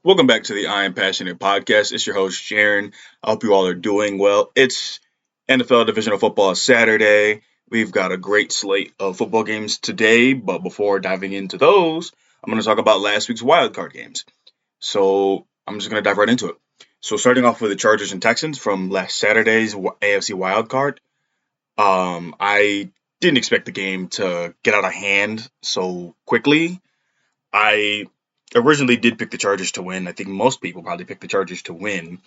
Welcome back to the I Am Passionate podcast. It's your host, Sharon. I hope you all are doing well. It's NFL Divisional Football Saturday. We've got a great slate of football games today, but before diving into those, I'm going to talk about last week's wildcard games. So I'm just going to dive right into it. So starting off with the Chargers and Texans from last Saturday's AFC wildcard. I didn't expect the game to get out of hand so quickly. I originally did pick the Chargers to win. I think most people probably picked the Chargers to win,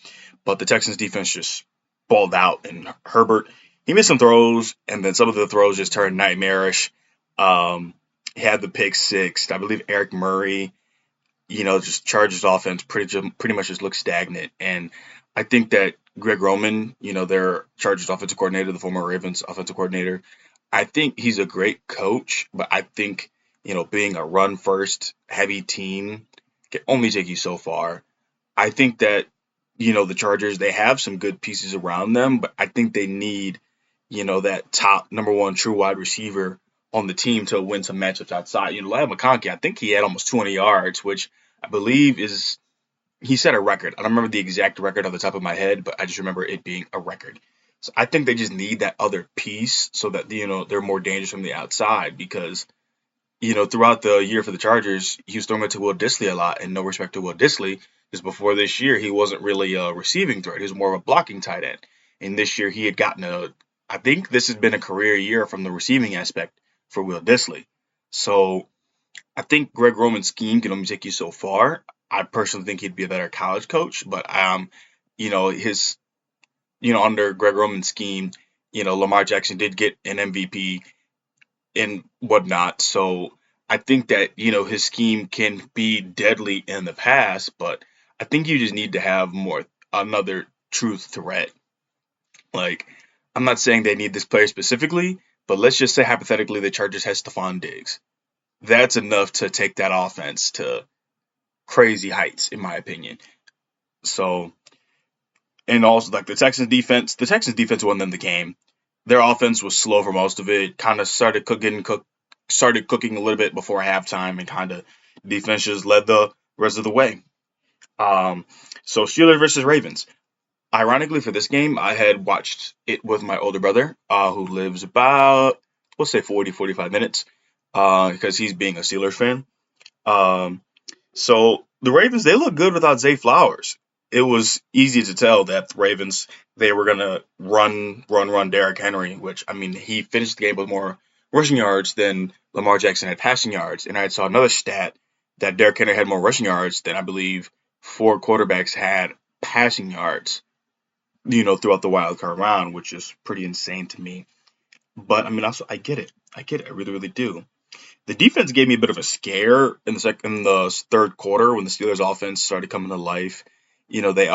but the Texans defense just balled out. And Herbert, he missed some throws, and then some of the throws just turned nightmarish. He had the pick six. I believe Eric Murray, just Chargers offense pretty much just looked stagnant. And I think that Greg Roman, their Chargers offensive coordinator, the former Ravens offensive coordinator, I think he's a great coach, but I think being a run first heavy team can only take you so far. I think that, the Chargers, they have some good pieces around them, but I think they need, that top number one true wide receiver on the team to win some matchups outside. Lad McConkey, I think he had almost 20 yards, which I believe he set a record. I don't remember the exact record off the top of my head, but I just remember it being a record. So I think they just need that other piece so that, they're more dangerous from the outside because throughout the year for the Chargers, he was throwing it to Will Dissly a lot, and no respect to Will Dissly, because before this year, he wasn't really a receiving threat. He was more of a blocking tight end. And this year, he had I think this has been a career year from the receiving aspect for Will Dissly. So I think Greg Roman's scheme can only take you so far. I personally think he'd be a better college coach, but his under Greg Roman's scheme, Lamar Jackson did get an MVP and whatnot. So I think that, his scheme can be deadly in the past, but I think you just need to have another true threat. Like, I'm not saying they need this player specifically, but let's just say hypothetically the Chargers has Stephon Diggs. That's enough to take that offense to crazy heights, in my opinion. So, and also like the Texans defense won them the game. Their offense was slow for most of it. Kind of started cooking a little bit before halftime, and kind of defense just led the rest of the way. Um, so Steelers versus Ravens. Ironically, for this game, I had watched it with my older brother, who lives about, we'll say 40, 45 minutes, because he's being a Steelers fan. Um, so the Ravens, they look good without Zay Flowers. It was easy to tell that the Ravens, they were gonna run Derrick Henry, which I mean he finished the game with more rushing yards than Lamar Jackson had passing yards. And I saw another stat that Derrick Henry had more rushing yards than I believe four quarterbacks had passing yards, throughout the wild card round, which is pretty insane to me. But I mean also I get it. I really, really do. The defense gave me a bit of a scare in the third quarter when the Steelers offense started coming to life. They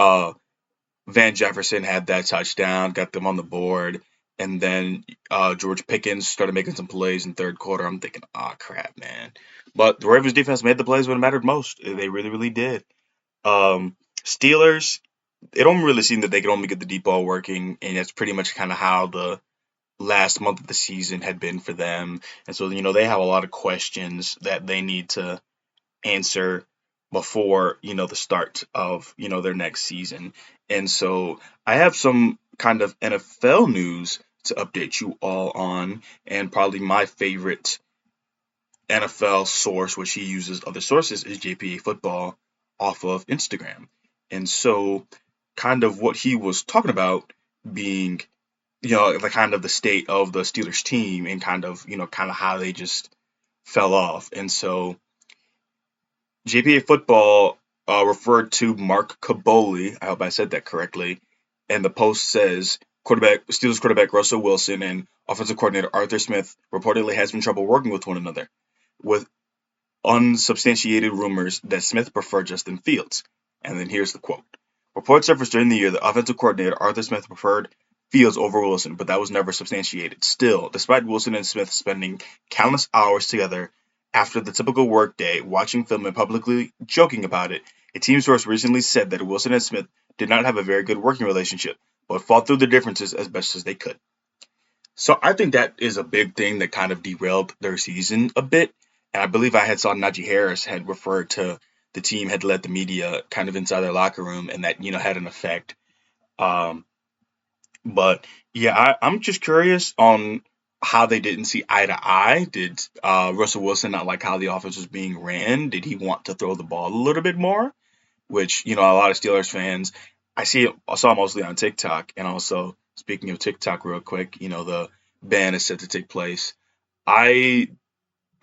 Van Jefferson had that touchdown, got them on the board, and then George Pickens started making some plays in third quarter. I'm thinking, oh crap, man. But the Ravens defense made the plays when it mattered most. They really, really did. Steelers, it don't really seem that they could only get the deep ball working, and that's pretty much kind of how the last month of the season had been for them. And so, they have a lot of questions that they need to answer before, the start of, their next season. And so I have some kind of NFL news to update you all on, and probably my favorite NFL source, which he uses other sources, is JPA Football off of Instagram. And so kind of what he was talking about being the kind of the state of the Steelers team and kind of how they just fell off. And so JPA Football referred to Mark Caboli. I hope I said that correctly. And the post says Steelers quarterback Russell Wilson and offensive coordinator Arthur Smith reportedly has been trouble working with one another, with unsubstantiated rumors that Smith preferred Justin Fields. And then here's the quote. Reports surfaced during the year that offensive coordinator Arthur Smith preferred Fields over Wilson, but that was never substantiated. Still, despite Wilson and Smith spending countless hours together after the typical workday, watching film and publicly joking about it, a team source recently said that Wilson and Smith did not have a very good working relationship, but fought through the differences as best as they could. So I think that is a big thing that kind of derailed their season a bit. And I believe I had saw Najee Harris had referred to the team had let the media kind of inside their locker room, and that had an effect. Um, but yeah, I'm just curious on how they didn't see eye to eye. Did Russell Wilson not like how the offense was being ran? Did he want to throw the ball a little bit more? Which a lot of Steelers fans, I saw mostly on TikTok, and also speaking of TikTok, real quick, the ban is set to take place. I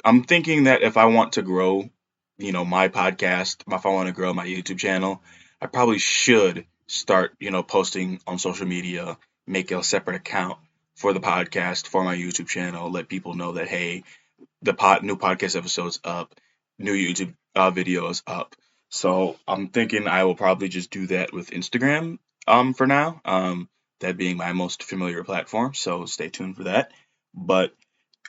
I'm thinking that if I want to grow, my podcast, if I want to grow my YouTube channel, I probably should start, posting on social media, make a separate account for the podcast, for my YouTube channel, let people know that, hey, the new podcast episodes up, new YouTube videos up. So I'm thinking I will probably just do that with Instagram for now. That being my most familiar platform. So stay tuned for that. But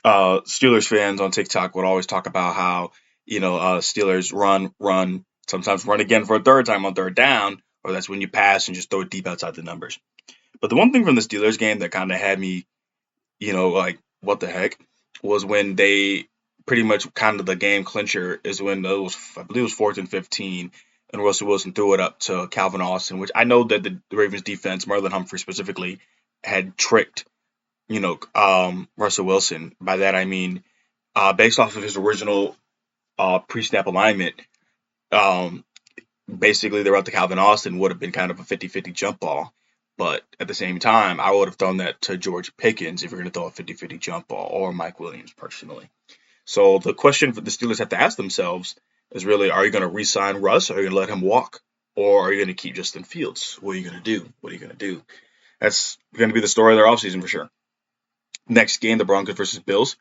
Steelers fans on TikTok would always talk about how Steelers run, sometimes run again for a third time on third down, or that's when you pass and just throw it deep outside the numbers. But the one thing from the Steelers game that kind of had me, like what the heck, was when they pretty much kind of the game clincher is when it was, I believe it was 4th and 15, and Russell Wilson threw it up to Calvin Austin, which I know that the Ravens defense, Marlon Humphrey specifically, had tricked Russell Wilson. By that I mean, based off of his original pre-snap alignment, um, basically the route to Calvin Austin would have been kind of a 50-50 jump ball. But at the same time, I would have thrown that to George Pickens if you're going to throw a 50-50 jump ball, or Mike Williams personally. So the question for the Steelers have to ask themselves is really, are you going to re-sign Russ, or are you going to let him walk? Or are you going to keep Justin Fields? What are you going to do? What are you going to do? That's going to be the story of their offseason for sure. Next game, the Broncos versus Bills.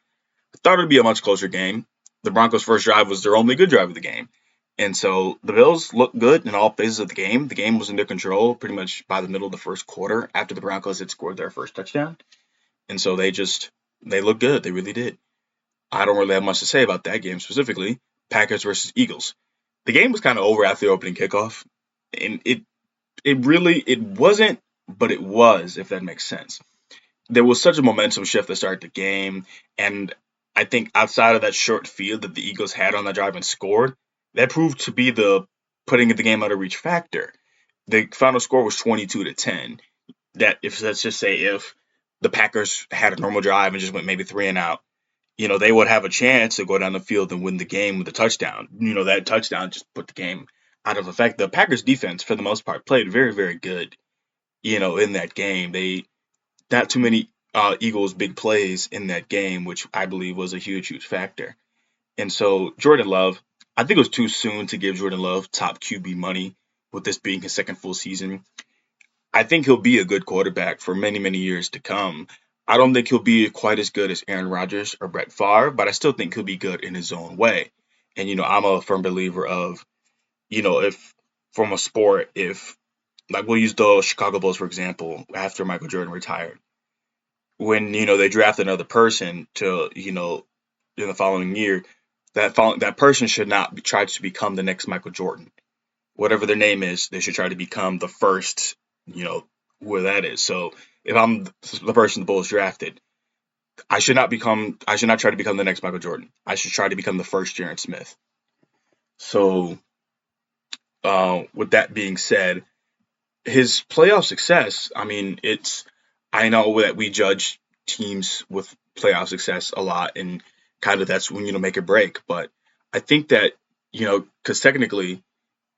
I thought it would be a much closer game. The Broncos' first drive was their only good drive of the game. And so the Bills looked good in all phases of the game. The game was in their control pretty much by the middle of the first quarter after the Broncos had scored their first touchdown. And so they looked good. They really did. I don't really have much to say about that game specifically. Packers versus Eagles. The game was kind of over after the opening kickoff. And it wasn't, but it was, if that makes sense. There was such a momentum shift to start the game. And I think outside of that short field that the Eagles had on the drive and scored, that proved to be the putting the game out of reach factor. The final score was 22-10. That let's just say if the Packers had a normal drive and just went maybe 3 and out, they would have a chance to go down the field and win the game with a touchdown. That touchdown just put the game out of effect. The Packers defense, for the most part, played very, very good, in that game. They not too many Eagles big plays in that game, which I believe was a huge, huge factor. And so Jordan Love, I think it was too soon to give Jordan Love top QB money with this being his second full season. I think he'll be a good quarterback for many, many years to come. I don't think he'll be quite as good as Aaron Rodgers or Brett Favre, but I still think he'll be good in his own way. And, I'm a firm believer of, if from a sport, if, like, we'll use the Chicago Bulls, for example, after Michael Jordan retired. When, they draft another person to, in the following year, that person should not try to become the next Michael Jordan. Whatever their name is, they should try to become the first, where that is. So if I'm the person the Bulls drafted, I should not try to become the next Michael Jordan. I should try to become the first Jaron Smith. So with that being said, his playoff success, I know that we judge teams with playoff success a lot, and kind of that's when, make or break. But I think that, because technically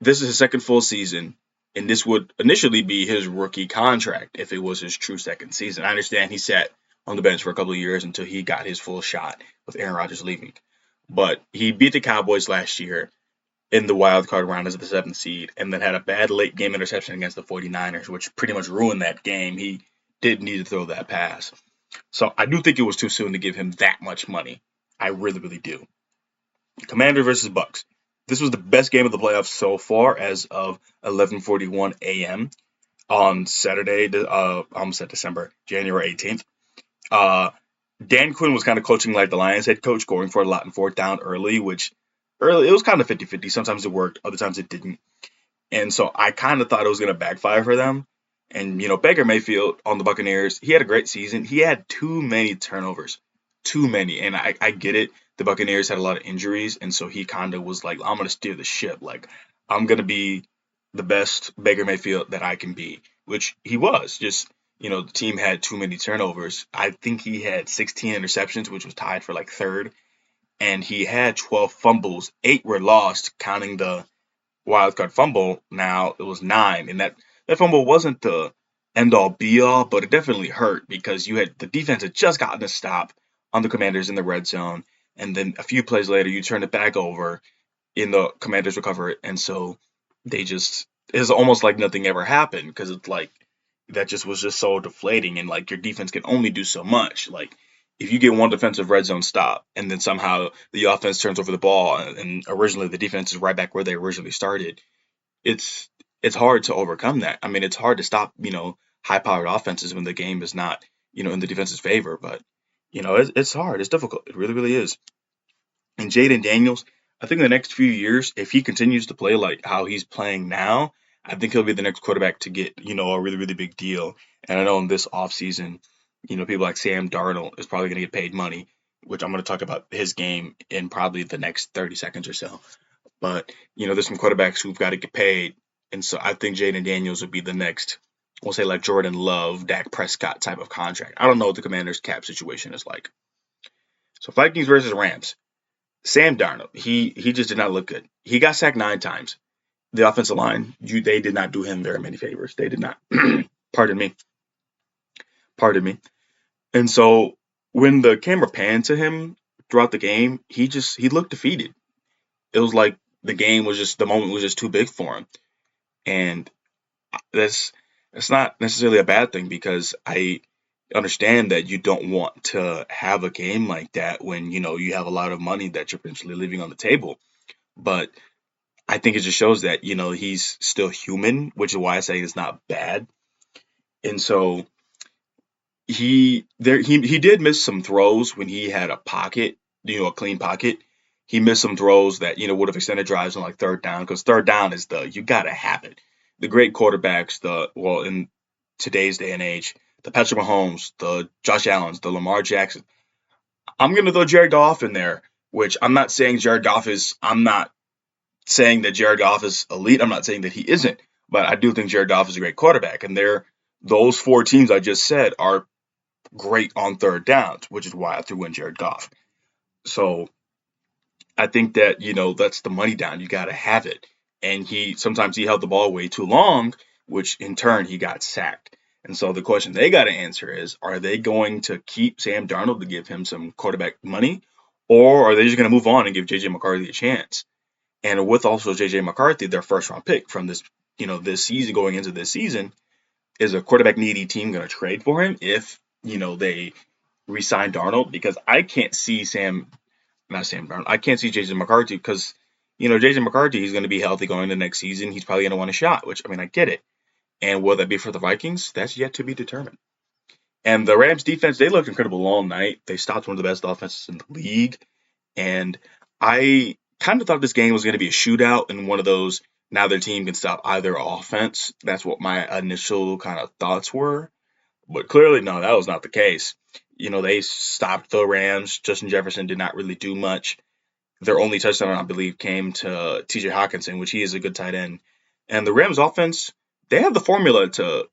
this is his second full season, and this would initially be his rookie contract if it was his true second season. I understand he sat on the bench for a couple of years until he got his full shot with Aaron Rodgers leaving. But he beat the Cowboys last year in the wild card round as the 7th seed, and then had a bad late game interception against the 49ers, which pretty much ruined that game. He did need to throw that pass. So I do think it was too soon to give him that much money. I really, really do. Commander versus Bucks. This was the best game of the playoffs so far as of 11:41 a.m. on Saturday, almost at January 18th. Dan Quinn was kind of coaching like the Lions head coach, going for a lot in 4th down early, which it was kind of 50-50. Sometimes it worked, other times it didn't. And so I kind of thought it was going to backfire for them. And, Baker Mayfield on the Buccaneers, he had a great season. He had too many turnovers. Too many. And I get it. the Buccaneers had a lot of injuries, and so he kind of was like, I'm going to steer the ship. Like, I'm going to be the best Baker Mayfield that I can be, which he was. Just, the team had too many turnovers. I think he had 16 interceptions, which was tied for like third, and he had 12 fumbles. 8 were lost, counting the wild card fumble. Now it was 9, and that fumble wasn't the end all be all, but it definitely hurt because the defense had just gotten a stop on the Commanders in the red zone, and then a few plays later you turn it back over, in the Commanders recover it, and so it's almost like nothing ever happened because it's like that just was just so deflating, and like your defense can only do so much. Like if you get one defensive red zone stop and then somehow the offense turns over the ball and originally the defense is right back where they originally started, it's it's hard to overcome that. I mean, it's hard to stop, high powered offenses when the game is not, in the defense's favor, but it's hard. It's difficult. It really, really is. And Jaden Daniels, I think the next few years, if he continues to play like how he's playing now, I think he'll be the next quarterback to get, a really, really big deal. And I know in this offseason, people like Sam Darnold is probably going to get paid money, which I'm going to talk about his game in probably the next 30 seconds or so. But, there's some quarterbacks who've got to get paid. And so I think Jaden Daniels would be the next, we'll say like Jordan Love, Dak Prescott type of contract. I don't know what the Commanders' cap situation is like. So Vikings versus Rams. Sam Darnold, he just did not look good. He got sacked 9 times. The offensive line, they did not do him very many favors. They did not. Pardon me. Pardon me. And so when the camera panned to him throughout the game, he looked defeated. It was like the moment was just too big for him. And that's not necessarily a bad thing because I understand that you don't want to have a game like that when you have a lot of money that you're potentially leaving on the table. But I think it just shows that he's still human, which is why I say it's not bad. And so he did miss some throws when he had a pocket, a clean pocket. He missed some throws that would have extended drives on like third down, because third down is you gotta have it. The great quarterbacks, in today's day and age, the Patrick Mahomes, the Josh Allens, the Lamar Jackson. I'm gonna throw Jared Goff in there, which I'm not saying I'm not saying that Jared Goff is elite. I'm not saying that he isn't, but I do think Jared Goff is a great quarterback, and those 4 teams I just said are great on third downs, which is why I threw in Jared Goff. So I think that that's the money down. You got to have it, and sometimes he held the ball way too long, which in turn he got sacked. And so the question they got to answer is: are they going to keep Sam Darnold to give him some quarterback money, or are they just going to move on and give JJ McCarthy a chance? And with also JJ McCarthy, their first round pick from this season, going into this season, is a quarterback needy team going to trade for him if they re-sign Darnold? Because I can't see not Sam Darnold. I can't see JJ McCarthy because JJ McCarthy is going to be healthy going into next season. He's probably going to want a shot, which I get it. And will that be for the Vikings? That's yet to be determined. And the Rams defense, they looked incredible all night. They stopped one of the best offenses in the league. And I kind of thought this game was going to be a shootout and one of those, now their team can stop either offense. That's what my initial kind of thoughts were. But clearly, no, that was not the case. They stopped the Rams. Justin Jefferson did not really do much. Their only touchdown, I believe, came to TJ Hawkinson, which he is a good tight end. And the Rams offense, they have the formula to,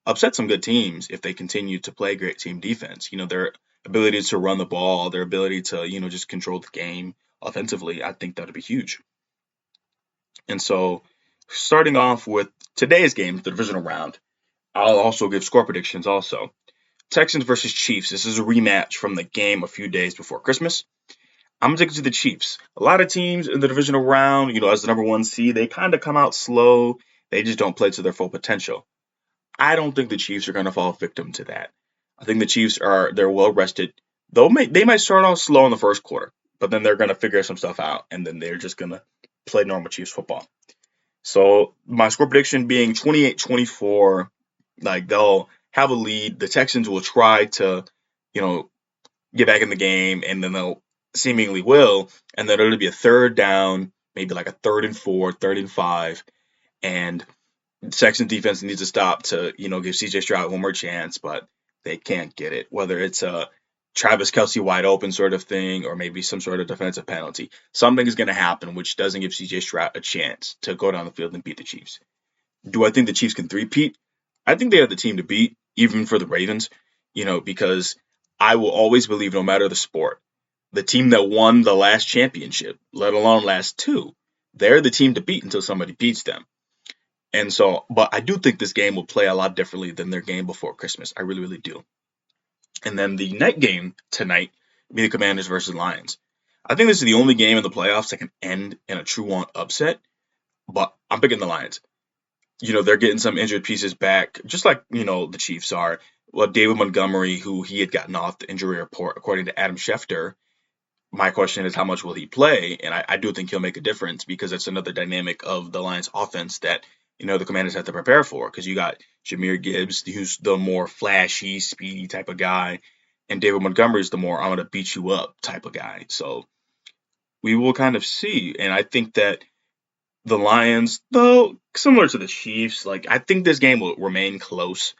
upset some good teams if they continue to play great team defense. Their ability to run the ball, their ability to, just control the game offensively, I think that would be huge. And so starting off with today's game, the divisional round, I'll also give score predictions also. Texans versus Chiefs. This is a rematch from the game a few days before Christmas. I'm taking to the Chiefs. A lot of teams in the divisional round, as the number 1 seed, they kind of come out slow. They just don't play to their full potential. I don't think the Chiefs are going to fall victim to that. I think the Chiefs they're well rested. They might start off slow in the first quarter, but then they're going to figure some stuff out, and then they're just going to play normal Chiefs football. So my score prediction being 28-24, like they'll have a lead. The Texans will try to, get back in the game, and then they'll seemingly will, and then it'll be a third down, maybe like a 3rd and 4, 3rd and 5, and the Texans defense needs to stop to, give CJ Stroud one more chance, but they can't get it. Whether it's a Travis Kelce wide open sort of thing, or maybe some sort of defensive penalty. Something is going to happen which doesn't give CJ Stroud a chance to go down the field and beat the Chiefs. Do I think the Chiefs can three-peat? I think they have the team to beat, even for the Ravens, because I will always believe, no matter the sport, the team that won the last championship, let alone last two, they're the team to beat until somebody beats them. And so, but I do think this game will play a lot differently than their game before Christmas. I really, really do. And then the night game tonight be the Commanders versus Lions. I think this is the only game in the playoffs that can end in a true-on upset, but I'm picking the Lions. They're getting some injured pieces back, just like, the Chiefs are. Well, David Montgomery, who he had gotten off the injury report, according to Adam Schefter. My question is, how much will he play? And I do think he'll make a difference, because it's another dynamic of the Lions offense that, the Commanders have to prepare for, because you got Jahmyr Gibbs, who's the more flashy, speedy type of guy, and David Montgomery is the more I'm going to beat you up type of guy. So we will kind of see. And I think that the Lions, though, similar to the Chiefs, I think this game will remain close,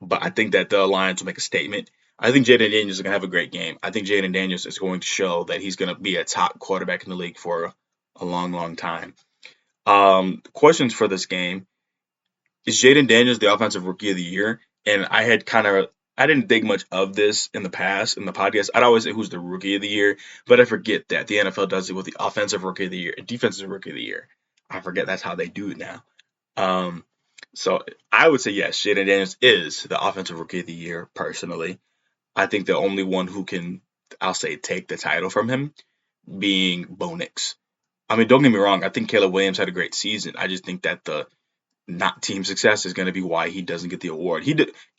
but I think that the Lions will make a statement. I think Jaden Daniels is going to have a great game. I think Jaden Daniels is going to show that he's going to be a top quarterback in the league for a long, long time. Questions for this game. Is Jaden Daniels the offensive rookie of the year? And I didn't think much of this in the past, in the podcast. I'd always say who's the rookie of the year, but I forget that the NFL does it with the offensive rookie of the year and defensive rookie of the year. I forget that's how they do it now. So I would say yes, Jaden Daniels is the offensive rookie of the year, personally. I think the only one who can, I'll say, take the title from him being Bo Nix. I mean, don't get me wrong. I think Caleb Williams had a great season. I just think that the not team success is going to be why he doesn't get the award.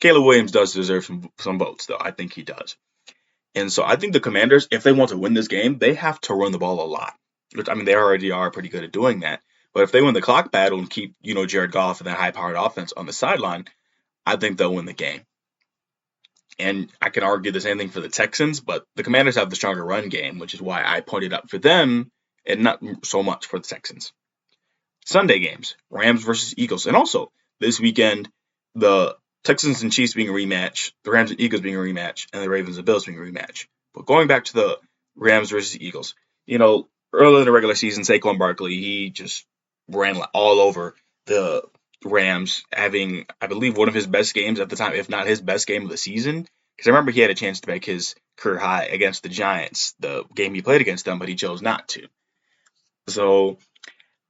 Caleb Williams does deserve some votes, though. I think he does. And so I think the Commanders, if they want to win this game, they have to run the ball a lot. Which, I mean, they already are pretty good at doing that. But if they win the clock battle and keep, Jared Goff and that high-powered offense on the sideline, I think they'll win the game. And I can argue the same thing for the Texans, but the Commanders have the stronger run game, which is why I pointed up for them and not so much for the Texans. Sunday games, Rams versus Eagles. And also, this weekend, the Texans and Chiefs being a rematch, the Rams and Eagles being a rematch, and the Ravens and Bills being a rematch. But going back to the Rams versus Eagles, early in the regular season, Saquon Barkley, he just ran all over the Rams, having, I believe, one of his best games at the time, if not his best game of the season. Because I remember he had a chance to make his career high against the Giants, the game he played against them, but he chose not to. So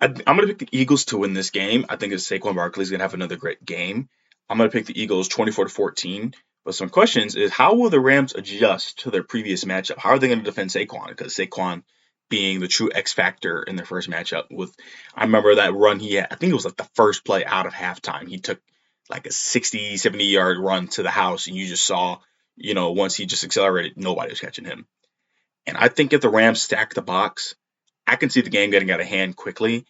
I'm going to pick the Eagles to win this game. I think Saquon Barkley is going to have another great game. I'm going to pick the Eagles 24-14. But some questions is, how will the Rams adjust to their previous matchup? How are they going to defend Saquon? Because Saquon being the true X factor in their first matchup I remember that run he had, I think it was the first play out of halftime. He took a 60, 70-yard run to the house, and you just saw, once he just accelerated, nobody was catching him. And I think if the Rams stack the box, I can see the game getting out of hand quickly.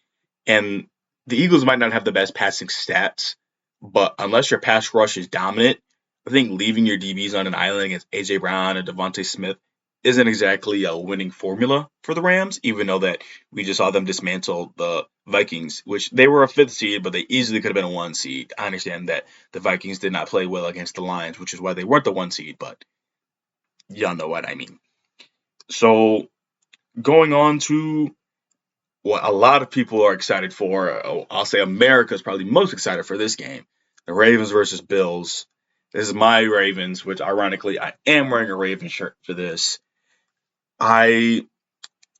And the Eagles might not have the best passing stats, but unless your pass rush is dominant, I think leaving your DBs on an island against A.J. Brown and Devontae Smith isn't exactly a winning formula for the Rams, even though that we just saw them dismantle the Vikings, which they were a 5th seed, but they easily could have been a 1 seed. I understand that the Vikings did not play well against the Lions, which is why they weren't the 1 seed, but y'all know what I mean. So going on to what a lot of people are excited for, I'll say America's probably most excited for this game, the Ravens versus Bills. This is my Ravens, which ironically I am wearing a Ravens shirt for this. A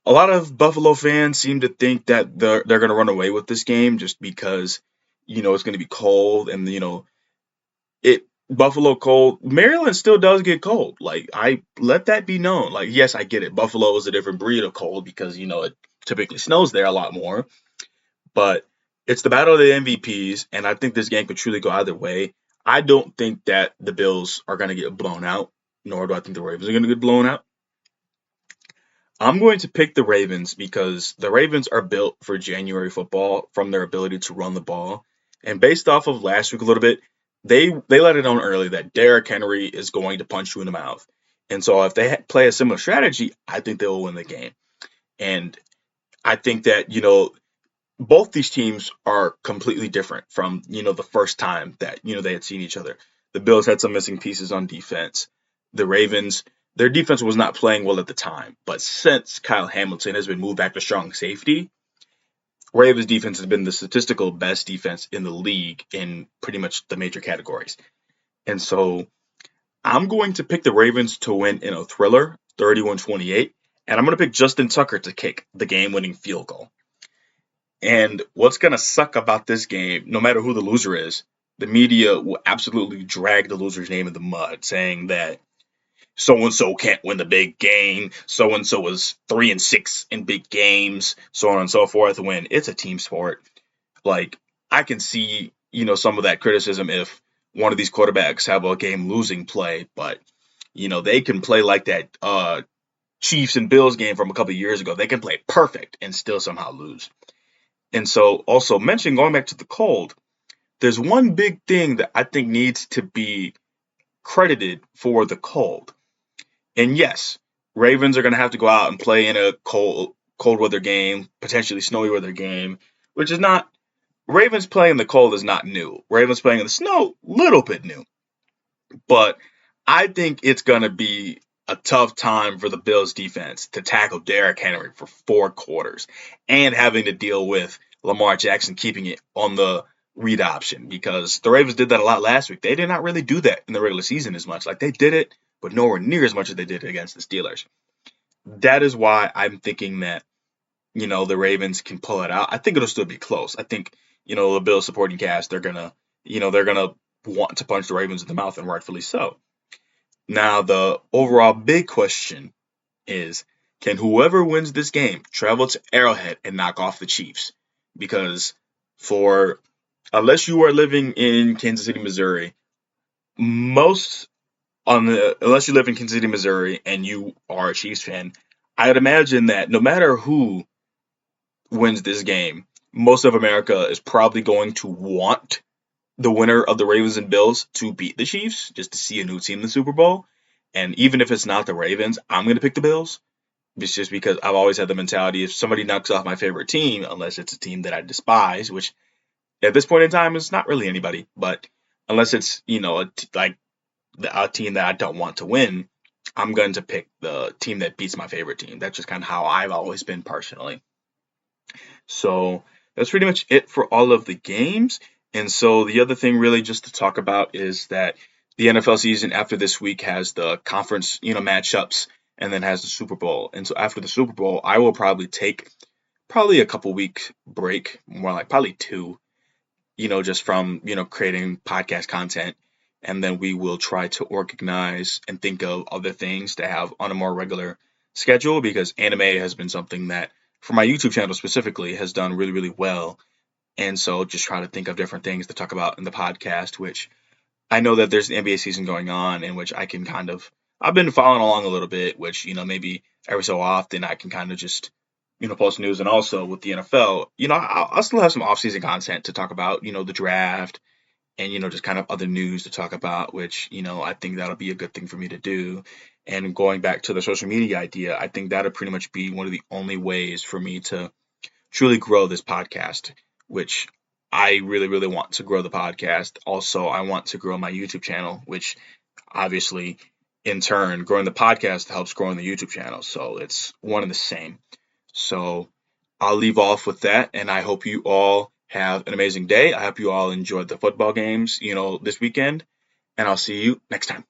lot of Buffalo fans seem to think that they're going to run away with this game just because, it's going to be cold and, Buffalo cold. Maryland still does get cold. I let that be known. Yes, I get it. Buffalo is a different breed of cold because, it typically snows there a lot more. But it's the battle of the MVPs, and I think this game could truly go either way. I don't think that the Bills are going to get blown out, nor do I think the Ravens are going to get blown out. I'm going to pick the Ravens because the Ravens are built for January football from their ability to run the ball. And based off of last week a little bit, they let it known early that Derrick Henry is going to punch you in the mouth. And so if they play a similar strategy, I think they will win the game. And I think that, both these teams are completely different from, the first time that, they had seen each other. The Bills had some missing pieces on defense. The Ravens, their defense was not playing well at the time. But since Kyle Hamilton has been moved back to strong safety, Ravens defense has been the statistical best defense in the league in pretty much the major categories. And so I'm going to pick the Ravens to win in a thriller, 31-28, and I'm going to pick Justin Tucker to kick the game-winning field goal. And what's going to suck about this game, no matter who the loser is, the media will absolutely drag the loser's name in the mud, saying that so-and-so can't win the big game, so-and-so is 3-6 in big games, so on and so forth, when it's a team sport. Like, I can see, some of that criticism if one of these quarterbacks have a game-losing play, but, they can play like that Chiefs and Bills game from a couple of years ago. They can play perfect and still somehow lose. And so, also mentioning, going back to the cold, there's one big thing that I think needs to be credited for the cold. And yes, Ravens are going to have to go out and play in a cold weather game, potentially snowy weather game, which is not, Ravens playing in the cold is not new. Ravens playing in the snow, little bit new. But I think it's going to be a tough time for the Bills defense to tackle Derrick Henry for 4 quarters and having to deal with Lamar Jackson keeping it on the read option, because the Ravens did that a lot last week. They did not really do that in the regular season as much. Like, they did it, but nowhere near as much as they did against the Steelers. That is why I'm thinking that, the Ravens can pull it out. I think it'll still be close. I think, the Bills supporting cast, they're going to want to punch the Ravens in the mouth, and rightfully so. Now, the overall big question is, can whoever wins this game travel to Arrowhead and knock off the Chiefs? Because unless you are living in Kansas City, Missouri, unless you live in Kansas City, Missouri, and you are a Chiefs fan, I'd imagine that no matter who wins this game, most of America is probably going to want the winner of the Ravens and Bills to beat the Chiefs, just to see a new team in the Super Bowl. And even if it's not the Ravens, I'm going to pick the Bills. It's just because I've always had the mentality, if somebody knocks off my favorite team, unless it's a team that I despise, which at this point in time is not really anybody, but unless it's, a team that I don't want to win, I'm going to pick the team that beats my favorite team. That's just kind of how I've always been personally. So that's pretty much it for all of the games. And so the other thing really just to talk about is that the NFL season after this week has the conference, matchups, and then has the Super Bowl. And so after the Super Bowl, I will probably take a couple week break, more like probably 2, just from, creating podcast content. And then we will try to organize and think of other things to have on a more regular schedule, because anime has been something that, for my YouTube channel specifically, has done really, really well. And so just try to think of different things to talk about in the podcast, which I know that there's the NBA season going on, in which I can I've been following along a little bit, which, maybe every so often I can kind of just, post news. And also with the NFL, I'll still have some off-season content to talk about, the draft and, just kind of other news to talk about, which, I think that'll be a good thing for me to do. And going back to the social media idea, I think that'll pretty much be one of the only ways for me to truly grow this podcast, which I really, really want to grow the podcast. Also, I want to grow my YouTube channel, which obviously in turn, growing the podcast helps growing the YouTube channel. So it's one and the same. So I'll leave off with that. And I hope you all have an amazing day. I hope you all enjoyed the football games, this weekend. And I'll see you next time.